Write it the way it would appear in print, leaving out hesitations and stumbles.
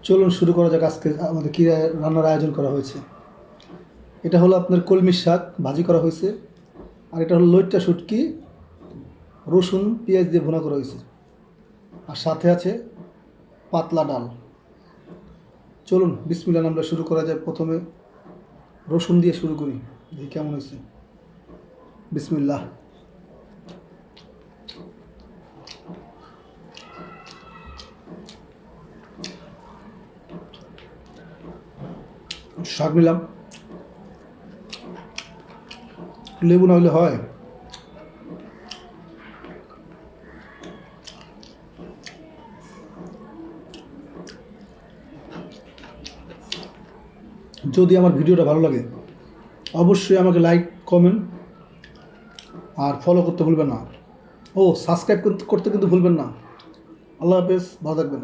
চলুন শুরু করা যাক। আজকে আমাদের কী রান্নার আয়োজন করা হয়েছে। এটা হলো আপনার কলমির শাক ভাজি করা হয়েছে, আর এটা হলো লইট্টা শুটকি রসুন পেঁয়াজ দিয়ে ভুনা করা হয়েছে, আর সাথে আছে পাতলা ডাল। চলুন বিসমিল্লাহ আমরা শুরু করা যায়। প্রথমে রসুন দিয়ে শুরু করি, দেখি কেমন হয়েছে। বিসমিল্লাহ। শাক নিলাম, লেবু না হলে হয়। যদি আমার ভিডিওটা ভালো লাগে অবশ্যই আমাকে লাইক কমেন্ট আর ফলো করতে ভুলবেন না। ও সাবস্ক্রাইব করতে কিন্তু ভুলবেন না। আল্লাহ হাফেজ, ভালো থাকবেন।